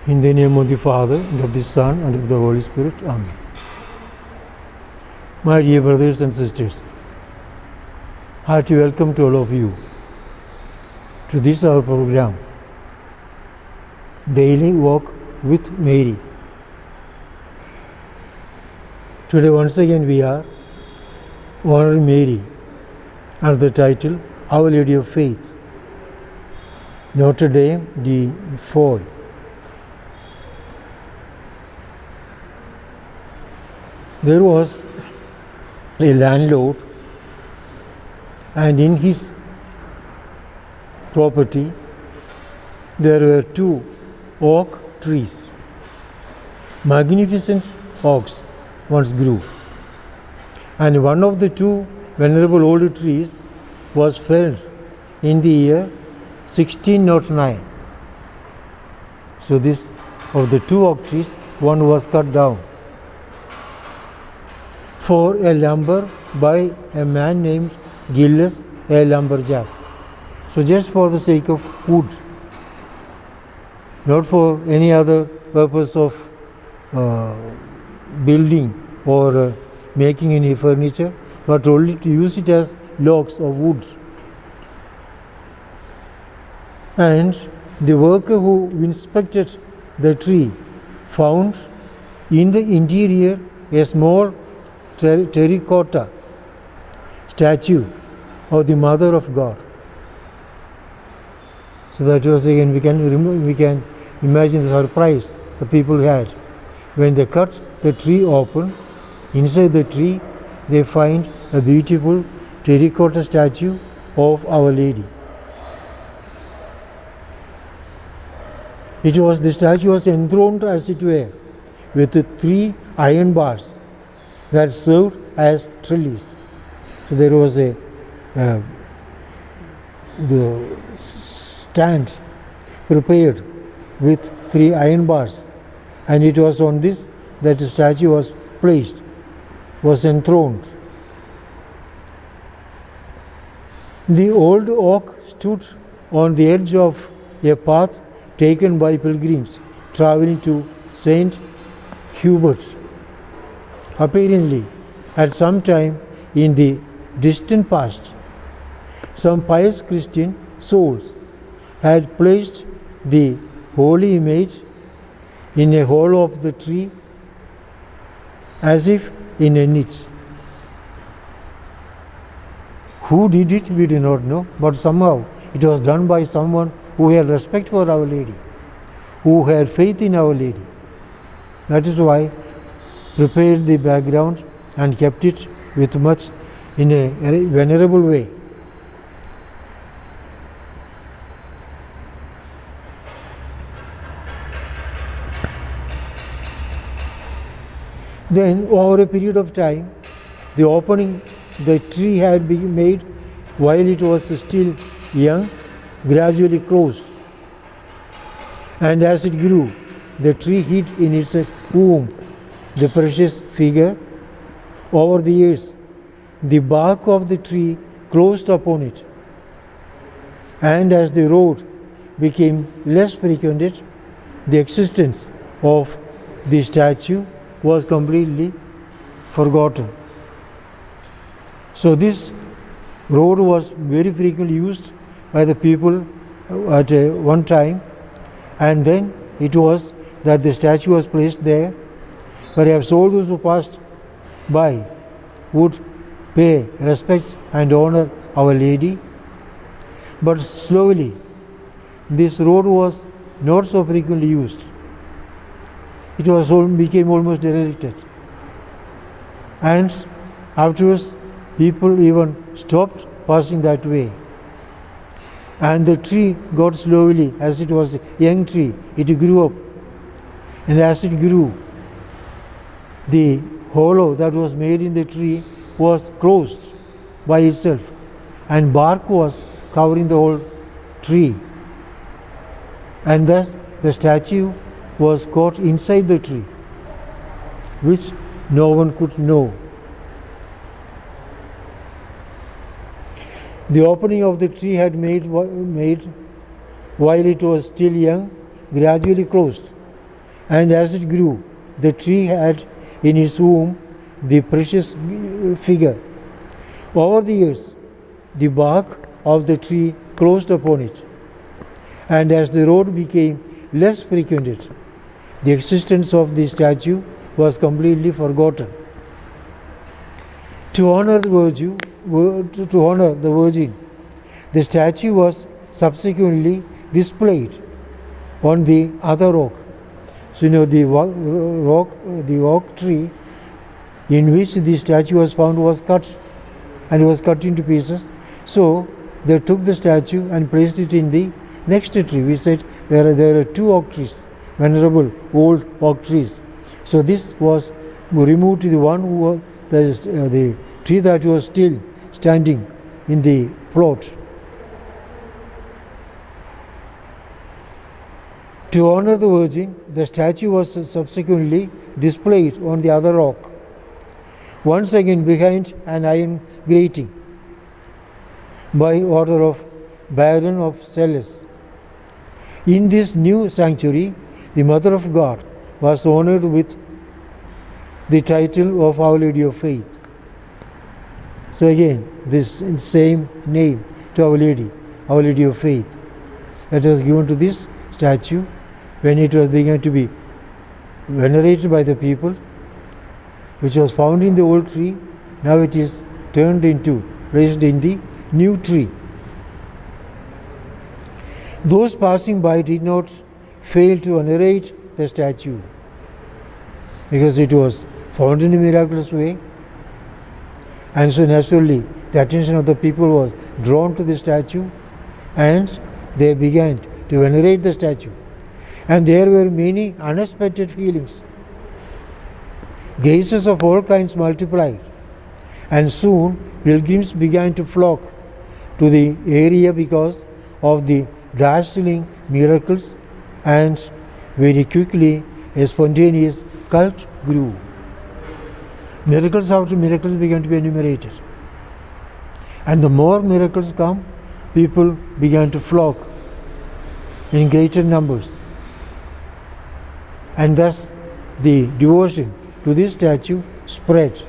In the name of the Father, and of the Son, and of the Holy Spirit. Amen. My dear brothers and sisters, hearty welcome to all of you to this our program, Daily Walk with Mary. Today once again we are honoring Mary under the title Our Lady of Faith, Notre-Dame-de-Foy. There was a landlord, and in his property there were 2 oak trees. Magnificent oaks once grew, and one of the 2 venerable old trees was felled in the year 1609. So this of the 2 oak trees, one was cut down for a lumber by a man named Gilles, a lumberjack. So just for the sake of wood, not for any other purpose of building or making any furniture, but only to use it as logs of wood. And the worker who inspected the tree found in the interior a small terracotta statue of the Mother of God. So that was again, we can imagine the surprise the people had when they cut the tree open. Inside the tree they find a beautiful terracotta statue of Our Lady. The statue was enthroned, as it were, with 3 iron bars that served as trellis. So there was the stand prepared with 3 iron bars, and it was on this that the statue was placed, was enthroned. The old oak stood on the edge of a path taken by pilgrims traveling to St. Hubert. Apparently, at some time in the distant past, some pious Christian souls had placed the holy image in a hollow of the tree, as if in a niche. Who did it, we do not know, but somehow it was done by someone who had respect for Our Lady, who had faith in Our Lady. That is why prepared the background and kept it with much in a venerable way. Then over a period of time, the tree had been made while it was still young, gradually closed, and as it grew, the tree hid in its womb the precious figure. Over the years, the bark of the tree closed upon it, and as the road became less frequented, the existence of the statue was completely forgotten. So this road was very frequently used by the people at one time, and then it was that the statue was placed there. Perhaps all those who passed by would pay respects and honor Our Lady, but slowly this road was not so frequently used. It became almost derelict, and afterwards people even stopped passing that way. And the tree got slowly, as it was a young tree, it grew up, and as it grew, the hollow that was made in the tree was closed by itself, and bark was covering the whole tree, and thus the statue was caught inside the tree, which no one could know. The opening of the tree had made while it was still young, gradually closed, and as it grew, the tree had in its womb the precious figure. Over the years, the bark of the tree closed upon it, and as the road became less frequented, the existence of the statue was completely forgotten. To honor the Virgin, the statue was subsequently displayed on the other rock. So the oak tree in which the statue was found was cut, and it was cut into pieces. So they took the statue and placed it in the next tree. We said there are two oak trees, venerable old oak trees. So this was removed to the one who was the tree that was still standing in the plot. To honor the Virgin, the statue was subsequently displayed on the other rock, once again behind an iron grating, by order of Baron of Celles. In this new sanctuary, the Mother of God was honored with the title of Our Lady of Faith. So again, this same name to Our Lady of Faith, that was given to this statue when it was began to be venerated by the people, which was found in the old tree. Now it is placed in the new tree. Those passing by did not fail to venerate the statue, because it was found in a miraculous way, and so naturally the attention of the people was drawn to the statue, and they began to venerate the statue. And there were many unexpected feelings. Graces of all kinds multiplied, and soon pilgrims began to flock to the area because of the dazzling miracles, and very quickly a spontaneous cult grew. Miracles after miracles began to be enumerated. And the more miracles come, people began to flock in greater numbers. And thus the devotion to this statue spread.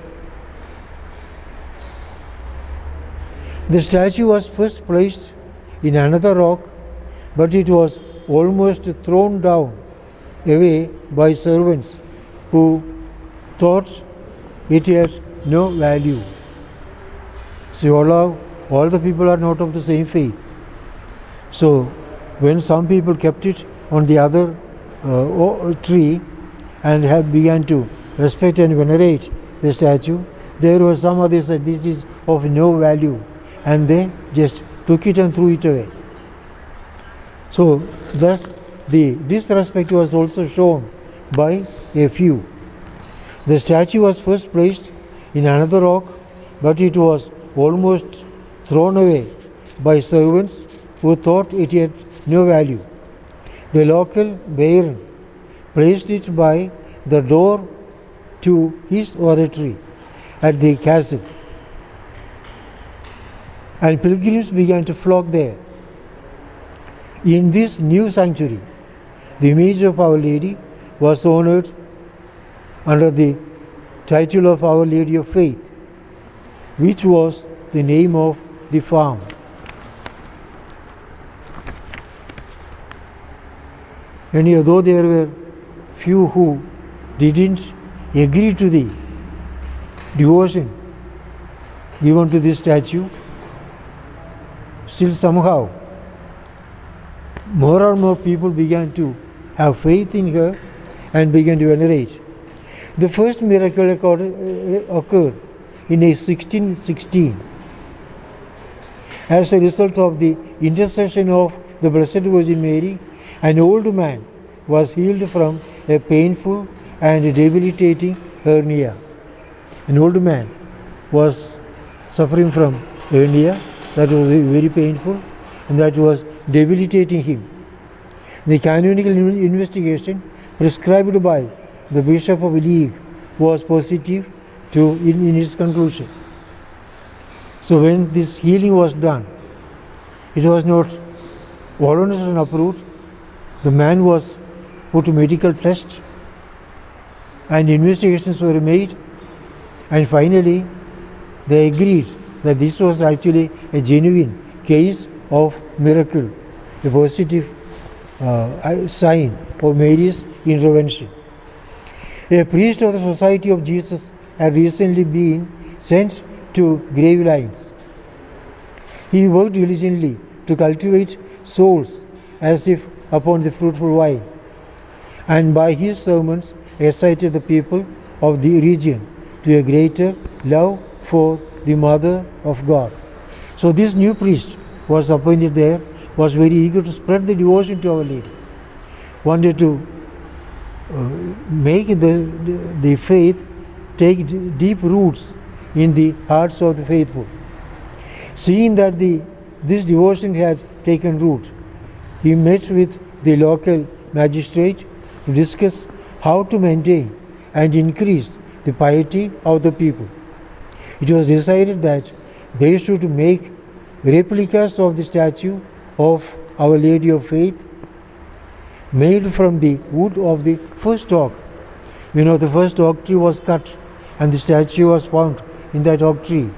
The statue was first placed in another rock, but it was almost thrown down away by servants who thought it had no value. So all the people are not of the same faith. So when some people kept it on the other tree and have begun to respect and venerate the statue, there were some others that this is of no value, and they just took it and threw it away. So thus the disrespect was also shown by a few. The statue was first placed in another rock, but it was almost thrown away by servants who thought it had no value. The local baron placed it by the door to his oratory at the castle, and pilgrims began to flock there. In this new sanctuary, the image of Our Lady was honored under the title of Our Lady of Faith, which was the name of the farm. And although there were few who didn't agree to the devotion given to this statue, still somehow more and more people began to have faith in her and began to venerate. The first miracle occurred in 1616. As a result of the intercession of the Blessed Virgin Mary, an old man was healed from a painful and debilitating hernia. An old man was suffering from hernia that was very painful and that was debilitating him. The canonical investigation prescribed by the Bishop of League was positive in its conclusion. So when this healing was done, it was not voluntarily approved. The man was put to medical test and investigations were made, and finally they agreed that this was actually a genuine case of miracle, a positive sign of Mary's intervention. A priest of the Society of Jesus had recently been sent to Gravelines. He worked diligently to cultivate souls as if upon the fruitful vine, and by his sermons excited the people of the region to a greater love for the Mother of God. So this new priest was appointed there, was very eager to spread the devotion to Our Lady, wanted to make the faith take deep roots in the hearts of the faithful. Seeing that this devotion had taken root, he met with the local magistrate to discuss how to maintain and increase the piety of the people. It was decided that they should make replicas of the statue of Our Lady of Faith made from the wood of the first oak. The first oak tree was cut and the statue was found in that oak tree.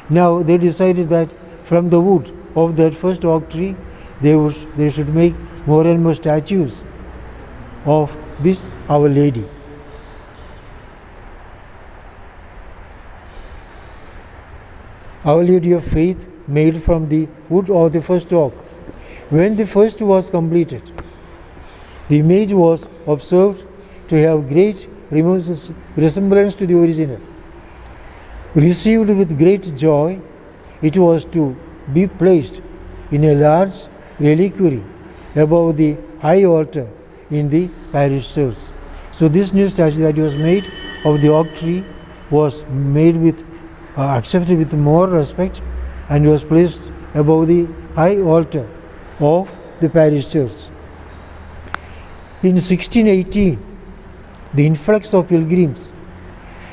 Now they decided that from the wood of that first oak tree they should make more and more statues of this Our Lady. Our Lady of Faith made from the wood of the first oak. When the first was completed, the image was observed to have great resemblance to the original. Received with great joy, it was to be placed in a large reliquary above the high altar in the parish church. So this new statue that was made of the oak tree was made with accepted with more respect and was placed above the high altar of the parish church. In 1618, the influx of pilgrims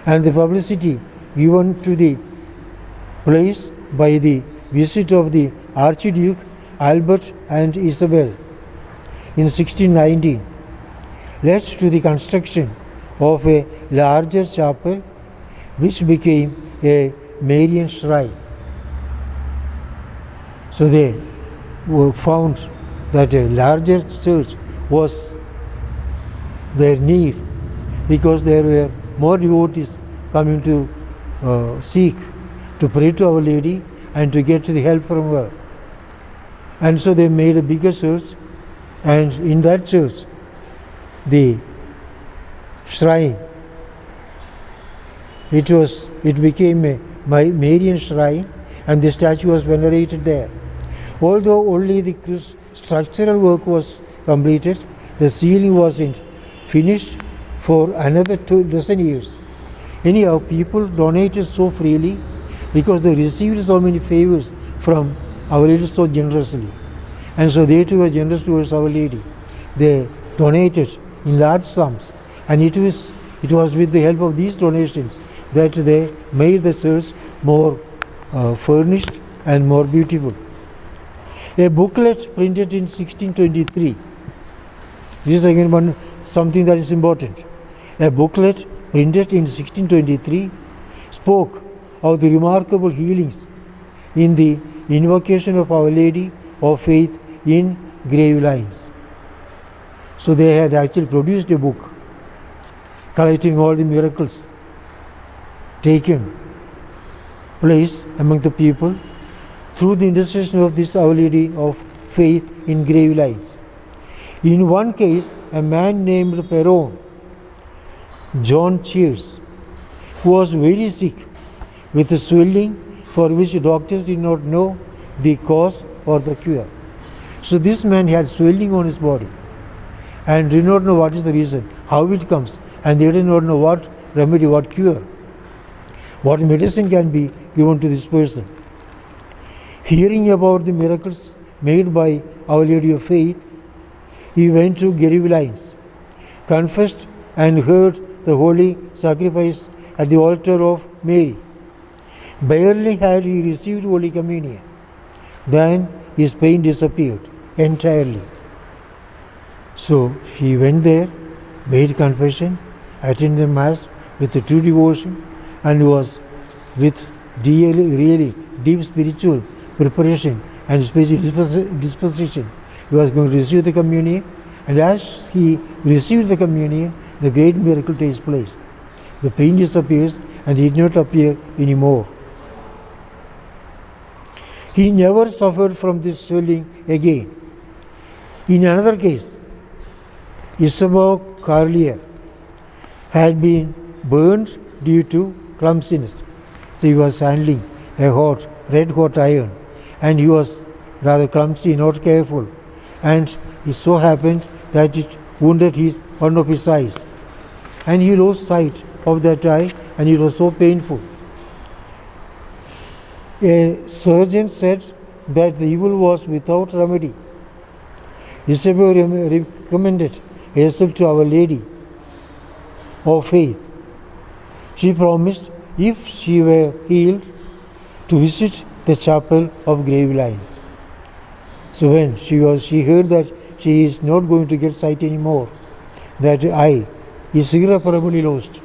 and the publicity given to the place by the visit of the Archduke Albert and Isabel in 1619 led to the construction of a larger chapel which became a Marian shrine. So they found that a larger church was their need because there were more devotees coming to seek to pray to Our Lady and to get the help from her. And so they made a bigger church, and in that church the shrine, it became a Marian shrine, and the statue was venerated there. Although only the structural work was completed, the ceiling wasn't finished for another 2 years. Anyhow, people donated so freely because they received so many favors from Our Lady so generously. And so they too were generous towards Our Lady. They donated in large sums, and it was with the help of these donations that they made the church more furnished and more beautiful. A booklet printed in 1623. This is again something that is important. A booklet printed in 1623 spoke of the remarkable healings in the invocation of Our Lady of Faith in Gravelines. So they had actually produced a book collecting all the miracles taken place among the people through the intercession of this Our Lady of Faith in Gravelines. In one case, a man named Perron, John Cheers, who was very sick with a swelling for which doctors did not know the cause or the cure. So this man had swelling on his body and did not know what is the reason, how it comes, and they did not know what remedy, what cure, what medicine can be given to this person. Hearing about the miracles made by Our Lady of Faith, he went to Gravelines, confessed and heard the holy sacrifice at the altar of Mary. Barely had he received Holy Communion, then his pain disappeared entirely. So he went there, made confession, attended the Mass with a true devotion and was with really deep spiritual preparation and spiritual disposition. He was going to receive the communion, and as he received the communion, the great miracle takes place. The pain disappears and did not appear anymore. He never suffered from this swelling again. In another case, Isabel Carlier had been burned due to clumsiness. So he was handling a red hot iron, and he was rather clumsy, not careful. And it so happened that it wounded one of his eyes. And he lost sight of that eye, and it was so painful. A surgeon said that the evil was without remedy. Isabel recommended herself to Our Lady of Faith. She promised, if she were healed, to visit the chapel of Gravelines. So when she heard that she is not going to get sight anymore, that eye is irreparably lost,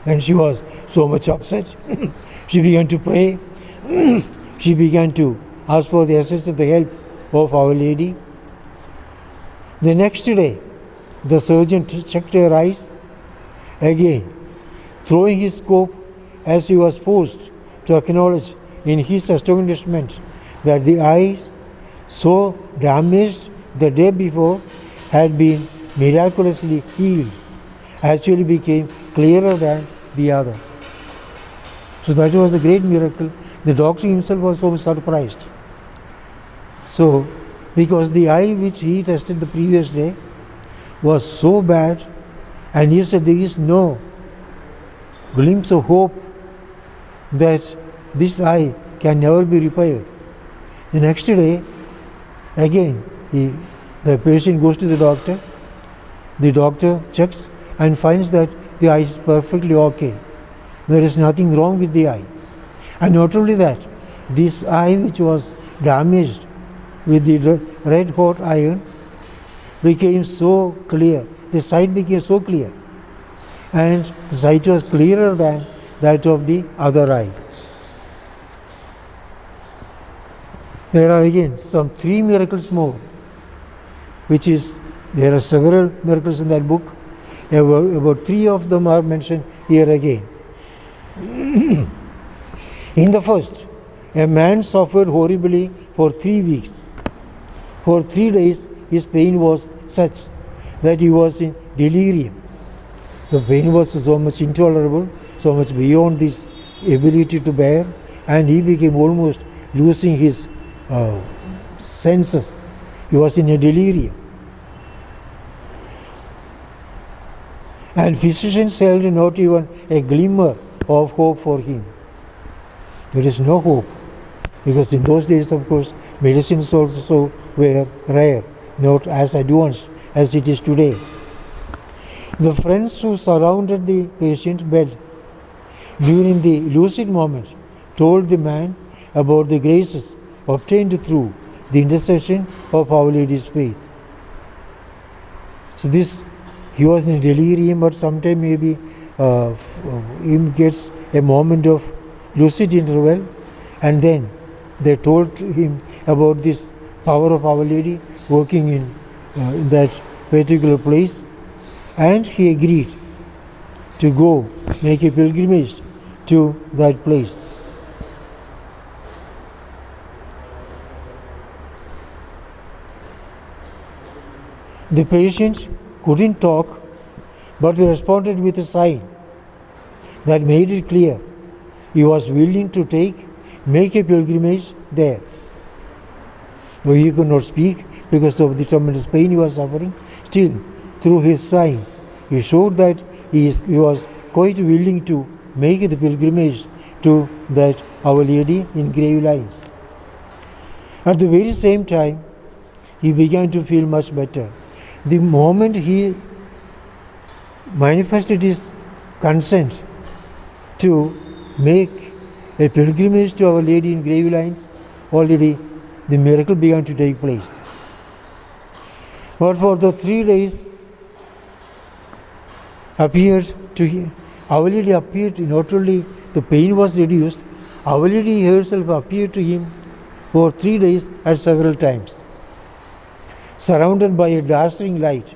and she was so much upset. She began to pray. She began to ask for the assistance, the help of Our Lady. The next day, the surgeon checked her eyes again, throwing his scope as he was forced to acknowledge in his astonishment that the eyes so damaged the day before had been miraculously healed, actually became clearer than the other. So that was the great miracle. The doctor himself was so surprised. So, because the eye which he tested the previous day was so bad, and he said there is no glimpse of hope that this eye can never be repaired. The next day, again, the patient goes to the doctor checks and finds that the eye is perfectly okay. There is nothing wrong with the eye. And not only that, this eye which was damaged with the red hot iron became so clear, the sight became so clear, and the sight was clearer than that of the other eye. There are again some 3 miracles more, there are several miracles in that book. About 3 of them are mentioned here again. In the first, a man suffered horribly for 3 weeks. For 3 days, his pain was such that he was in delirium. The pain was so much intolerable, so much beyond his ability to bear, and he became almost losing his senses. He was in a delirium. And physicians held not even a glimmer of hope for him. There is no hope, because in those days, of course, medicines also were rare, not as advanced as it is today. The friends who surrounded the patient's bed during the lucid moment told the man about the graces obtained through the intercession of Our Lady's faith. So he was in delirium, but sometime maybe he gets a moment of lucid interval, and then they told him about this power of Our Lady working in that particular place, and he agreed to go make a pilgrimage to that place. The patient couldn't talk, but he responded with a sign that made it clear he was willing to make a pilgrimage there. Though he could not speak because of the tremendous pain he was suffering, still, through his signs, he showed that he was quite willing to make the pilgrimage to that Our Lady in Gravelines. At the very same time, he began to feel much better. The moment he manifested his consent to make a pilgrimage to Our Lady in Gravelines, already the miracle began to take place. But for the 3 days, appeared to him. Our Lady appeared, not only the pain was reduced, Our Lady herself appeared to him for 3 days at several times, surrounded by a dazzling light,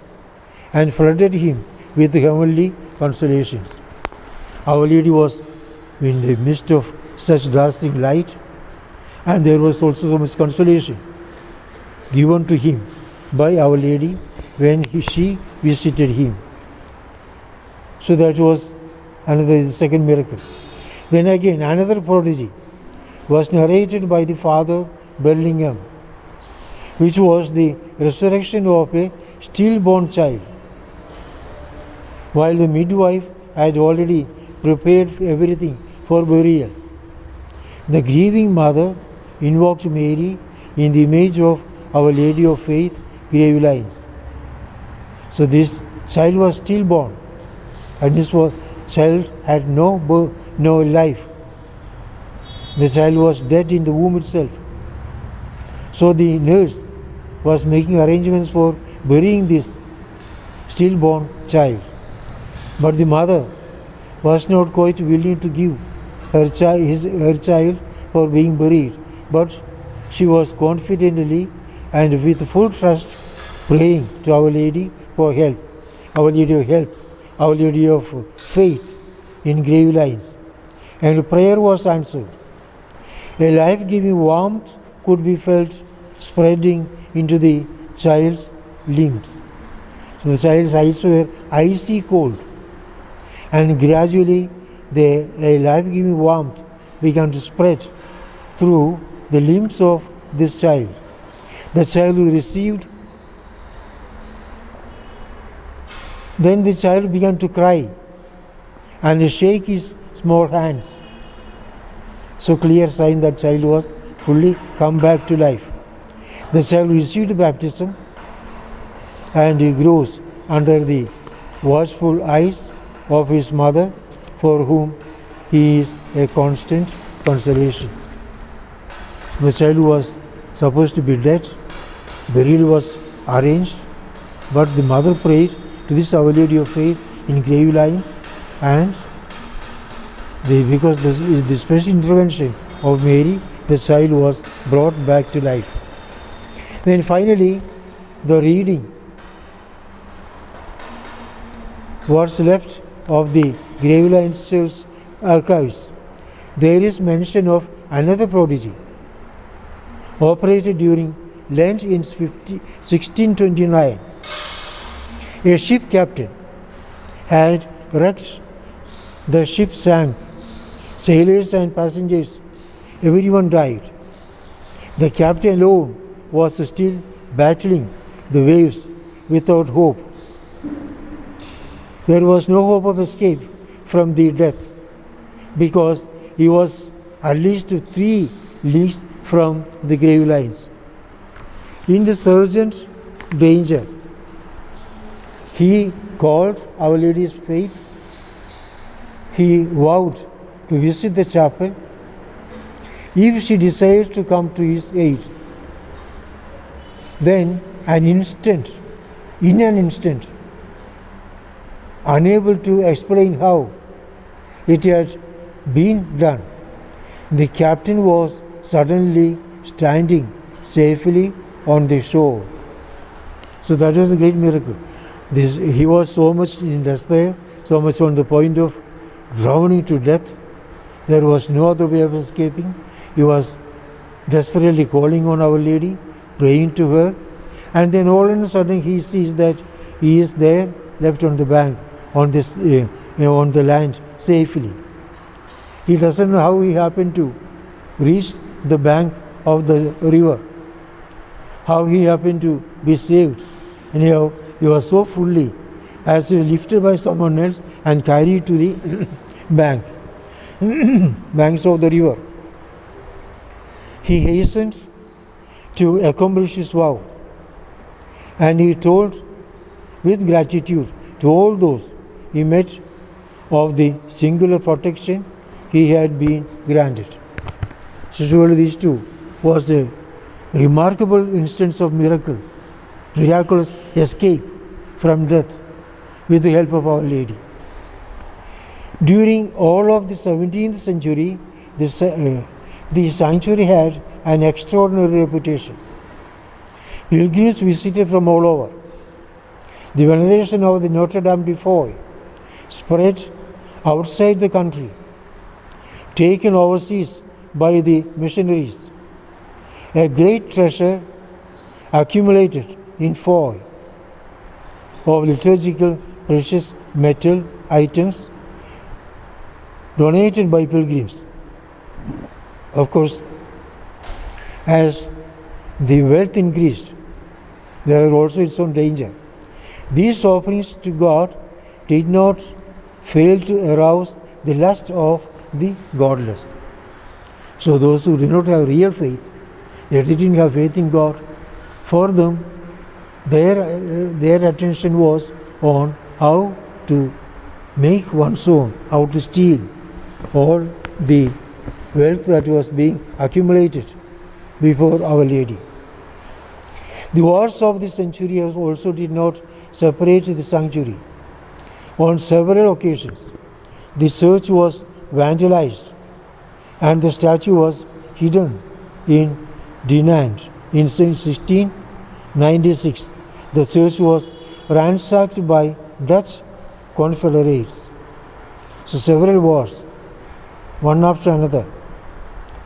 and flooded him with heavenly consolations. Our Lady was in the midst of such dazzling light, and there was also so much consolation given to him by Our Lady when she visited him. So that was the second miracle. Then again, another prodigy was narrated by the Father Bellingham, which was the resurrection of a stillborn child. While the midwife had already prepared everything for burial, the grieving mother invoked Mary in the image of Our Lady of Faith grave lines. So this child was stillborn, and this child had no life. The child was dead in the womb itself. So the nurse was making arrangements for burying this stillborn child. But the mother was not quite willing to give her child for being buried, but she was confidently and with full trust praying to Our Lady for help, Our Lady of Help, Our Lady of Faith in grave lines. And prayer was answered. A life-giving warmth could be felt spreading into the child's limbs. So the child's eyes were icy cold, and gradually a life-giving warmth began to spread through the limbs of this child. The child received. Then the child began to cry and shake his small hands. So clear sign that child was fully come back to life. The child received baptism, and he grows under the watchful eyes of his mother, for whom he is a constant consolation. So the child was supposed to be dead. Burial was arranged, but the mother prayed to this Our Lady of Faith in grave lines, and because the special intervention of Mary, the child was brought back to life. Then finally, the reading what's left of the Gravelines Church archives, there is mention of another prodigy operated during Lent in 1629. A ship captain had wrecked. The ship sank. Sailors and passengers, everyone died. The captain alone was still battling the waves without hope. There was no hope of escape from the death, because he was at least 3 leagues from the grave lines. In this urgent danger, he called Our Lady's faith. He vowed to visit the chapel if she desired to come to his aid. Then, in an instant, unable to explain how it had been done, the captain was suddenly standing safely on the shore. So that was a great miracle. He was so much in despair, so much on the point of drowning to death. There was no other way of escaping. He was desperately calling on Our Lady, praying to her, and then all of a sudden he sees that he is there, left on the bank, on the land safely. He doesn't know how he happened to reach the bank of the river, how he happened to be saved. Anyhow, he was so fully as he was lifted by someone else and carried to the banks of the river. He hastened to accomplish his vow, and he told with gratitude to all those he met of the singular protection he had been granted. So surely these two was a remarkable instance of miraculous escape from death with the help of Our Lady. During all of the 17th century, the sanctuary had an extraordinary reputation. Pilgrims visited from all over. The veneration of the Notre-Dame-de-Foy spread outside the country, taken overseas by the missionaries. A great treasure accumulated in Foy of liturgical precious metal items donated by pilgrims. Of course, as the wealth increased, there are also its own danger. These offerings to God did not fail to arouse the lust of the godless. So those who did not have real faith, they didn't have faith in God, for them, their attention was on how to make one's own, how to steal all the wealth that was being accumulated before Our Lady. The wars of the century also did not separate the sanctuary. On several occasions, the church was vandalized and the statue was hidden in Dinant. In 1696, the church was ransacked by Dutch confederates. So several wars, one after another,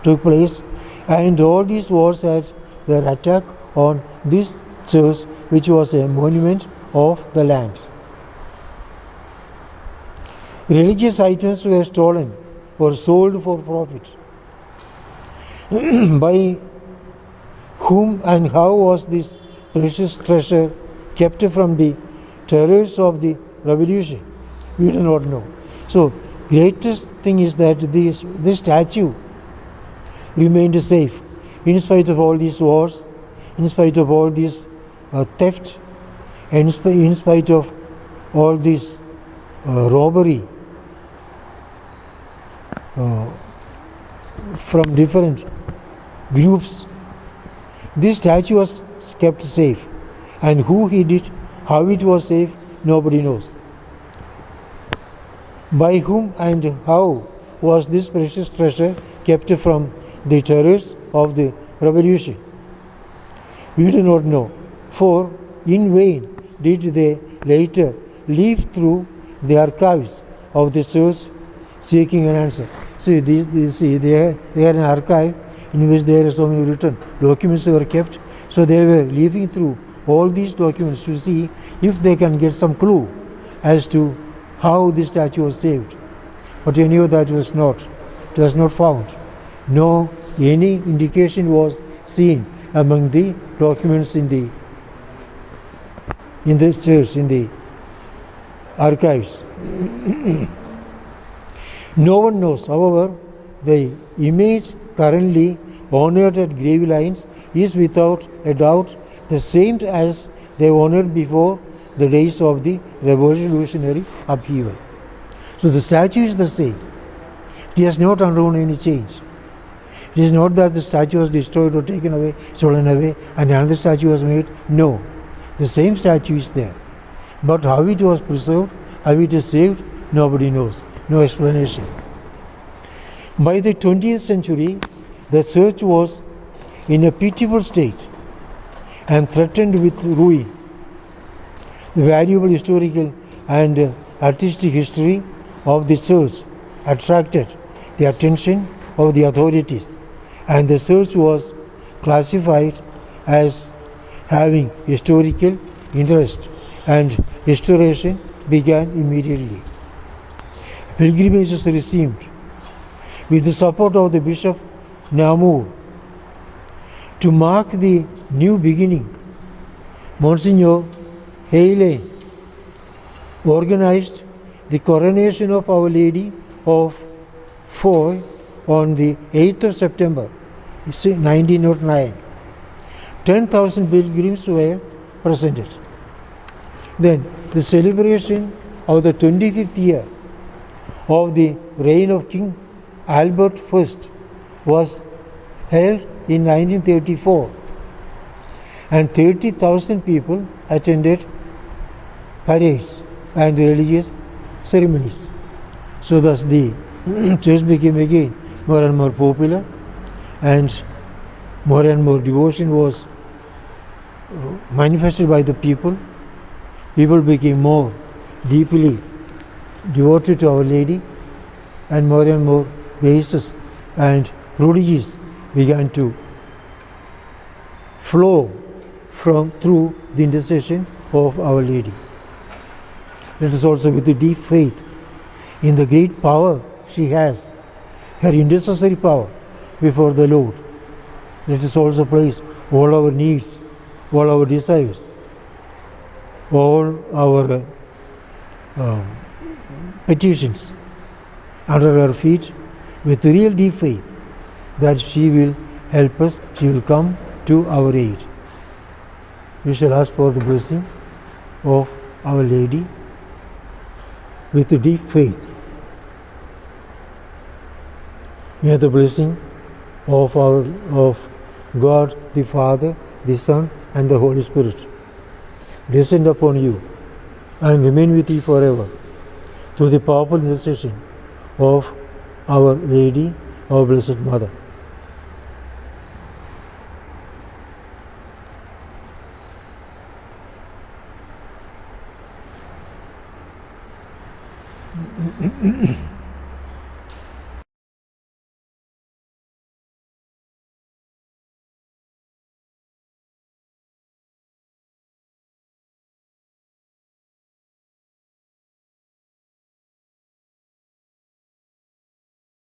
took place, and all these wars had their attack on this church, which was a monument of the land. Religious items were stolen or sold for profit. By whom and how was this precious treasure kept from the terrors of the revolution? We do not know. So, greatest thing is that this statue remained safe in spite of all these wars, in spite of all this theft, and in spite of all this robbery from different groups. This statue was kept safe, and who hid it, how it was safe, nobody knows. By whom and how was this precious treasure kept from the terrors of the revolution? We do not know, for in vain did they later leaf through the archives of the church seeking an answer. See, they had an archive in which there are so many written documents were kept. So they were leafing through all these documents to see if they can get some clue as to how this statue was saved. But anyhow, that was not found. No, any indication was seen among the documents in the church, in the archives. No one knows. However, the image currently honored at Gravelines is without a doubt the same as they honored before the days of the revolutionary upheaval. So the statue is the same. It has not undergone any change. It is not that the statue was destroyed or taken away, stolen away, and another statue was made. No, the same statue is there. But how it was preserved, how it is saved, nobody knows. No explanation. By the 20th century, the church was in a pitiable state and threatened with ruin. The valuable historical and artistic history of the church attracted the attention of the authorities, and the church was classified as having historical interest, and restoration began immediately. Pilgrimages resumed with the support of the Bishop Namur. To mark the new beginning, Monsignor Heylane organized the coronation of Our Lady of Foy on the 8th of September 1909. 10,000 pilgrims were presented. Then the celebration of the 25th year of the reign of King Albert I was held in 1934, and 30,000 people attended parades and religious ceremonies. So thus the church became again more and more popular, and more devotion was manifested by the people. People became more deeply devoted to Our Lady, and more graces and prodigies began to flow through the intercession of Our Lady. Let us also, with the deep faith in the great power she has, her intercessory power before the Lord, let us also place all our needs, all our desires, all our petitions under her feet with real deep faith that she will help us, she will come to our aid. We shall ask for the blessing of Our Lady with deep faith. May the blessing of God the Father, the Son, and the Holy Spirit descend upon you and remain with you forever, through the powerful intercession of Our Lady, our Blessed Mother.